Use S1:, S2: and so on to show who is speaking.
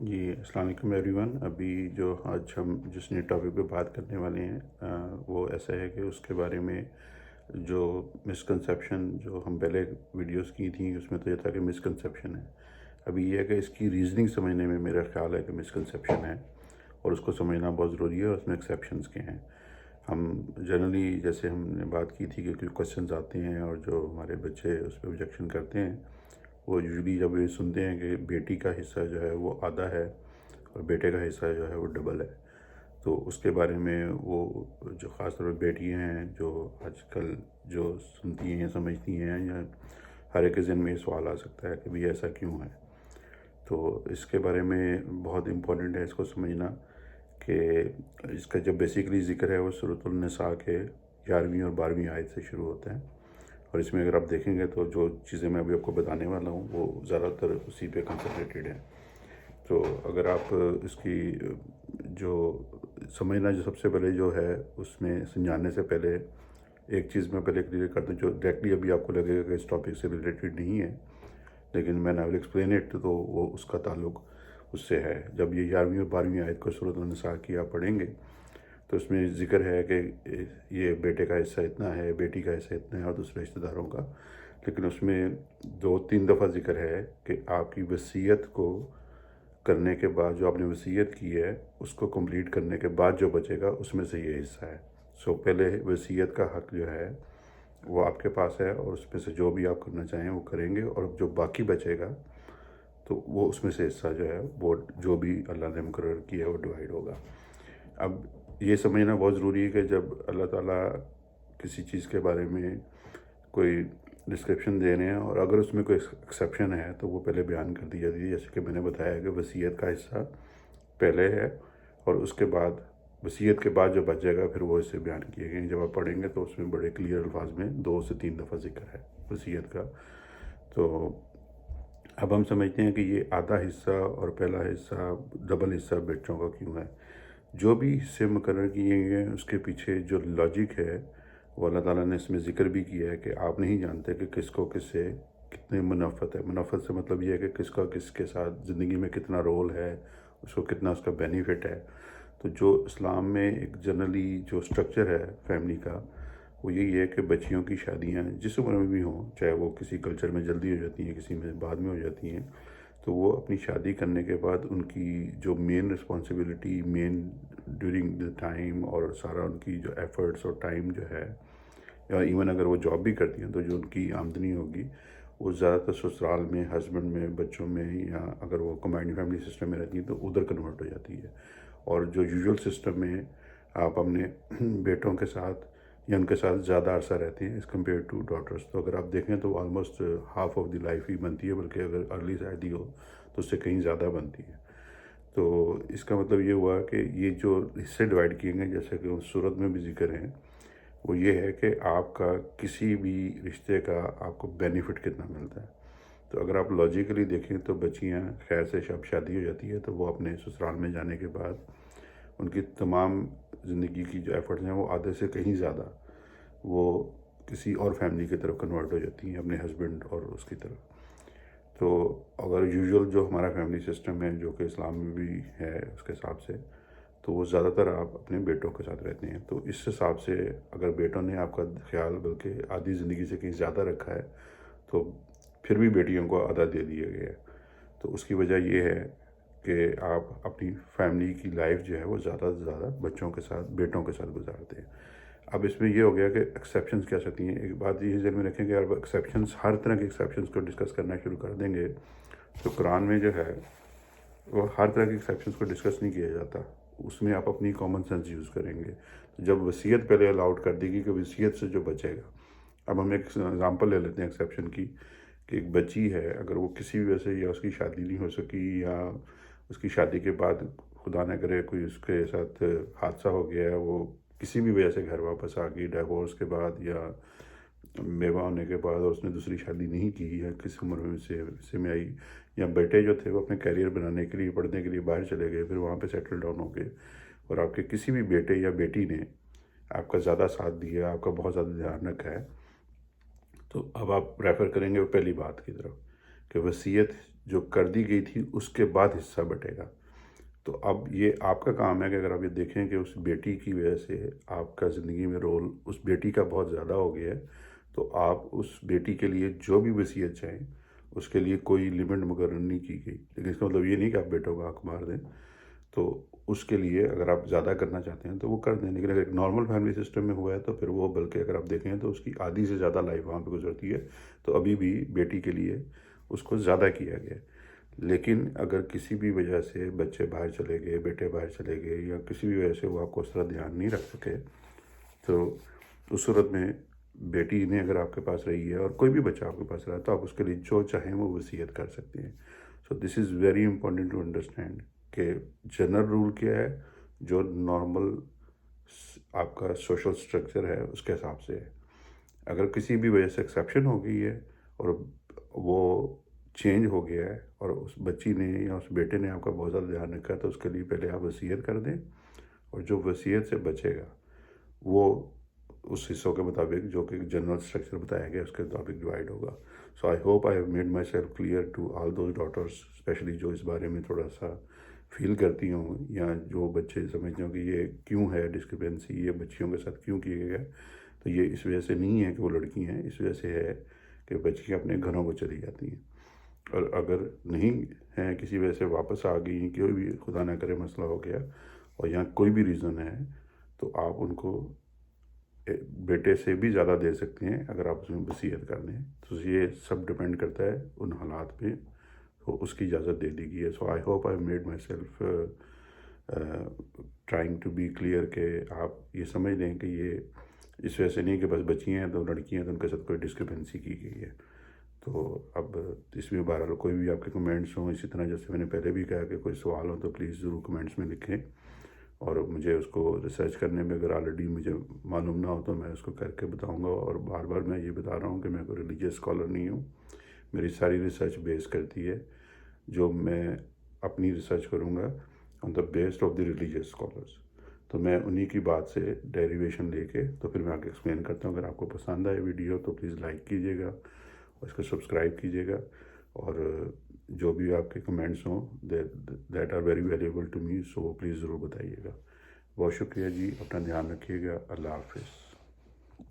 S1: جی السلام علیکم every one. ابھی جو آج ہم جس نئے ٹاپک پہ بات کرنے والے ہیں وہ ایسا ہے کہ اس کے بارے میں جو مسکنسیپشن جو ہم پہلے ویڈیوز کی تھیں اس میں تو یہ تھا کہ مسکنسیپشن ہے. ابھی یہ ہے کہ اس کی ریزننگ سمجھنے میں میرا خیال ہے کہ مسکنسیپشن ہے اور اس کو سمجھنا بہت ضروری ہے اور اس میں ایکسیپشنز کے ہیں. ہم جنرلی جیسے ہم نے بات کی تھی کہ کچھ کوشچنز آتے ہیں اور جو ہمارے بچے اس پہ آبجیکشن کرتے ہیں وہ یوزلی جب یہ سنتے ہیں کہ بیٹی کا حصہ جو ہے وہ آدھا ہے اور بیٹے کا حصہ جو ہے وہ ڈبل ہے، تو اس کے بارے میں وہ جو خاص طور پہ بیٹیاں ہیں جو آج کل جو سنتی ہیں یا سمجھتی ہیں یا ہر ایک کے ذہن میں یہ سوال آ سکتا ہے کہ بھی ایسا کیوں ہے. تو اس کے بارے میں بہت امپورٹنٹ ہے اس کو سمجھنا کہ اس کا جو بیسیکلی ذکر ہے وہ سورۃ النساء کے 11ویں اور 12ویں آیت سے شروع ہوتا ہے. اور اس میں اگر آپ دیکھیں گے تو جو چیزیں میں ابھی آپ کو بتانے والا ہوں وہ زیادہ تر اسی پہ کنسنٹریٹڈ ہیں. تو اگر آپ اس کی جو سمجھنا جو سب سے پہلے جو ہے اس میں سمجھانے سے پہلے ایک چیز میں پہلے کلیئر کر دوں جو ڈائریکٹلی ابھی آپ کو لگے گا کہ اس ٹاپک سے ریلیٹڈ نہیں ہے، لیکن میں نے ول ایکسپلین اٹ، تو وہ اس کا تعلق اس سے ہے. جب یہ 11ویں اور 12ویں آیت کو سورۃ النساء کی آپ پڑھیں گے تو اس میں ذکر ہے کہ یہ بیٹے کا حصہ اتنا ہے، بیٹی کا حصہ اتنا ہے اور دوسرے رشتہ داروں کا، لیکن اس میں 2-3 دفعہ ذکر ہے کہ آپ کی وصیت کو کرنے کے بعد جو آپ نے وصیت کی ہے اس کو کمپلیٹ کرنے کے بعد جو بچے گا اس میں سے یہ حصہ ہے. پہلے وصیت کا حق جو ہے وہ آپ کے پاس ہے اور اس میں سے جو بھی آپ کرنا چاہیں وہ کریں گے، اور جو باقی بچے گا تو وہ اس میں سے حصہ جو ہے وہ جو بھی اللہ نے مقرر کیا ہے وہ ڈیوائڈ ہوگا. اب یہ سمجھنا بہت ضروری ہے کہ جب اللہ تعالیٰ کسی چیز کے بارے میں کوئی ڈسکرپشن دے رہے ہیں اور اگر اس میں کوئی ایکسیپشن ہے تو وہ پہلے بیان کر دی جاتی ہے، جیسے کہ میں نے بتایا کہ وصیت کا حصہ پہلے ہے اور اس کے بعد وصیت کے بعد جو بچے گا پھر وہ اسے بیان کیے گئے ہیں. جب آپ پڑھیں گے تو اس میں بڑے کلیئر الفاظ میں 2 سے 3 دفعہ ذکر ہے وصیت کا. تو اب ہم سمجھتے ہیں کہ یہ آدھا حصہ اور پہلا حصہ ڈبل حصہ بچوں کا کیوں ہے. جو بھی حصے مقرر کیے گئے ہیں اس کے پیچھے جو لاجک ہے وہ اللہ تعالیٰ نے اس میں ذکر بھی کیا ہے کہ آپ نہیں جانتے کہ کس کو کس سے کتنے منافعت ہے. منافعت سے مطلب یہ ہے کہ کس کا کس کے ساتھ زندگی میں کتنا رول ہے، اس کو کتنا اس کا بینیفٹ ہے. تو جو اسلام میں ایک جنرلی جو سٹرکچر ہے فیملی کا وہ یہی ہے کہ بچیوں کی شادیاں جس عمر میں بھی ہوں، چاہے وہ کسی کلچر میں جلدی ہو جاتی ہیں کسی میں بعد میں ہو جاتی ہیں، تو وہ اپنی شادی کرنے کے بعد ان کی جو مین رسپانسبلٹی ڈیورنگ دا ٹائم اور سارا ان کی جو ایفرٹس اور ٹائم جو ہے، یا ایون اگر وہ جاب بھی کرتی ہیں تو جو ان کی آمدنی ہوگی وہ زیادہ تر سسرال میں، ہسبینڈ میں، بچوں میں، یا اگر وہ کمبائنڈ فیملی سسٹم میں رہتی ہیں تو ادھر کنورٹ ہو جاتی ہے. اور جو یوزول سسٹم میں آپ اپنے بیٹوں کے ساتھ یا ان کے ساتھ زیادہ عرصہ رہتے ہیں ایز کمپیئر ٹو ڈاٹرس. تو اگر آپ دیکھیں تو almost half of the life ہی بنتی ہے، بلکہ اگر ارلی شادی ہو تو اس سے کہیں زیادہ بنتی ہے. تو اس کا مطلب یہ ہوا کہ یہ جو حصے ڈیوائڈ کیے گئے جیسے کہ اس صورت میں بھی ذکر ہیں وہ یہ ہے کہ آپ کا کسی بھی رشتے کا آپ کو بینیفٹ کتنا ملتا ہے. تو اگر آپ لاجیکلی دیکھیں تو بچیاں خیر سے شب شادی ہو جاتی ہے تو وہ اپنے سسرال میں جانے کے بعد ان کی تمام زندگی کی جو ایفرٹس ہیں وہ آدھے سے کہیں زیادہ وہ کسی اور فیملی کی طرف کنورٹ ہو جاتی ہیں، اپنے ہسبینڈ اور اس کی طرف. تو اگر یوزول جو ہمارا فیملی سسٹم ہے جو کہ اسلام میں بھی ہے اس کے حساب سے، تو وہ زیادہ تر آپ اپنے بیٹوں کے ساتھ رہتے ہیں. تو اس حساب سے اگر بیٹوں نے آپ کا خیال بلکہ آدھی زندگی سے کہیں زیادہ رکھا ہے تو پھر بھی بیٹیوں کو آدھا دے دیا گیا ہے. تو اس کی وجہ یہ ہے کہ آپ اپنی فیملی کی لائف جو ہے وہ زیادہ سے زیادہ بچوں کے ساتھ، بیٹوں کے ساتھ گزارتے ہیں. اب اس میں یہ ہو گیا کہ ایکسیپشنز کیا سکتی ہیں. ایک بات یہ ذہن میں رکھیں کہ اب ایکسیپشنز، ہر طرح کے ایکسیپشنز کو ڈسکس کرنا شروع کر دیں گے تو قرآن میں جو ہے وہ ہر طرح کے ایکسیپشنز کو ڈسکس نہیں کیا جاتا، اس میں آپ اپنی کامن سینس یوز کریں گے. جب وصیت پہلے الاؤڈ کر دی گئی کہ وصیت سے جو بچے گا. اب ہم ایک ایگزامپل لے لیتے ہیں ایکسیپشن کی کہ ایک بچی ہے، اگر وہ کسی بھی وجہ سے یا اس کی شادی نہیں ہو سکی یا اس کی شادی کے بعد خدا نہ کرے کوئی اس کے ساتھ حادثہ ہو گیا ہے، وہ کسی بھی وجہ سے گھر واپس آ گئی ڈائیورس کے بعد یا بیوہ ہونے کے بعد، اور اس نے دوسری شادی نہیں کی یا کس عمر میں سے میں آئی، یا بیٹے جو تھے وہ اپنے کیریئر بنانے کے لیے، پڑھنے کے لیے باہر چلے گئے، پھر وہاں پہ سیٹل ڈاؤن ہو گئے، اور آپ کے کسی بھی بیٹے یا بیٹی نے آپ کا زیادہ ساتھ دیا، آپ کا بہت زیادہ دھیان رکھا ہے، تو اب آپ ریفر کریں گے وہ پہلی بات کی طرف کہ وصیت جو کر دی گئی تھی اس کے بعد حصہ بٹے گا. تو اب یہ آپ کا کام ہے کہ اگر آپ یہ دیکھیں کہ اس بیٹی کی وجہ سے آپ کا زندگی میں رول اس بیٹی کا بہت زیادہ ہو گیا ہے، تو آپ اس بیٹی کے لیے جو بھی وصیت چاہیں اس کے لیے کوئی لمٹ مقرر نہیں کی گئی، لیکن اس کا مطلب یہ نہیں کہ آپ بیٹوں کو آنکھ مار دیں. تو اس کے لیے اگر آپ زیادہ کرنا چاہتے ہیں تو وہ کر دیں، لیکن اگر ایک نارمل فیملی سسٹم میں ہوا ہے تو پھر وہ بلکہ اگر آپ دیکھیں تو اس کی آدھی سے زیادہ لائف وہاں پہ گزرتی ہے. تو ابھی بھی بیٹی کے لیے اس کو زیادہ کیا گیا ہے. لیکن اگر کسی بھی وجہ سے بچے باہر چلے گئے، بیٹے باہر چلے گئے، یا کسی بھی وجہ سے وہ آپ کو اس طرح دھیان نہیں رکھ سکے، تو اس صورت میں بیٹی نے اگر آپ کے پاس رہی ہے اور کوئی بھی بچہ آپ کے پاس رہا ہے تو آپ اس کے لیے جو چاہیں وہ وصیت کر سکتے ہیں. So this is very important to understand کہ جنرل رول کیا ہے جو نارمل آپ کا سوشل سٹرکچر ہے اس کے حساب سے ہے. اگر کسی بھی وجہ سے ایکسیپشن ہو گئی ہے اور وہ چینج ہو گیا ہے اور اس بچی نے یا اس بیٹے نے آپ کا بہت زیادہ دھیان رکھا ہے، تو اس کے لیے پہلے آپ وصیت کر دیں، اور جو وصیت سے بچے گا وہ اس حصوں کے مطابق جو کہ جنرل اسٹرکچر بتایا گیا اس کے مطابق ڈیوائڈ ہوگا. So I hope I have made myself clear to all those daughters, especially جو اس بارے میں تھوڑا سا فیل کرتی ہوں یا جو بچے سمجھتے ہوں کہ یہ کیوں ہے ڈسکرپنسی، یہ بچیوں کے ساتھ کیوں کیے گئے. تو یہ اس وجہ سے نہیں ہے کہ وہ لڑکی ہیں، اس وجہ سے ہے کہ بچیاں اپنے گھروں کو چلی جاتی ہیں، اور اگر نہیں ہیں کسی وجہ سے واپس آ گئی، کوئی بھی خدا نہ کرے مسئلہ ہو گیا اور یہاں کوئی بھی ریزن ہے، تو آپ ان کو بیٹے سے بھی زیادہ دے سکتے ہیں اگر آپ اس میں وصیت کر دیں. تو یہ سب ڈپینڈ کرتا ہے ان حالات پہ، تو اس کی اجازت دے دی گئی ہے. So I hope I made myself trying to be clear کہ آپ یہ سمجھ لیں کہ یہ اس وجہ سے نہیں کہ بس بچی ہیں تو لڑکی ہیں تو ان کے ساتھ کوئی ڈسکرپنسی کی گئی ہے. تو اب اس میں بہرحال کوئی بھی آپ کے کمنٹس ہوں، اسی طرح جیسے میں نے پہلے بھی کہا کہ کوئی سوال ہو تو پلیز ضرور کمنٹس میں لکھیں، اور مجھے اس کو ریسرچ کرنے میں اگر آلریڈی مجھے معلوم نہ ہو تو میں اس کو کر کے بتاؤں گا. اور بار بار میں یہ بتا رہا ہوں کہ میں کوئی ریلیجیس اسکالر نہیں ہوں، میری ساری ریسرچ بیس کرتی ہے جو میں اپنی ریسرچ کروں گا on the based of the religious scholars. تو میں انہی کی بات سے ڈیریویشن لے کے تو پھر میں آگے ایکسپلین کرتا ہوں. اگر آپ کو پسند آئے ویڈیو تو پلیز لائک کیجیے گا اور اس کو سبسکرائب کیجیے گا، اور جو بھی آپ کے کمنٹس ہوں that are very valuable to me, so please ضرور بتائیے گا. بہت شکریہ جی، اپنا دھیان رکھیے گا. اللہ حافظ.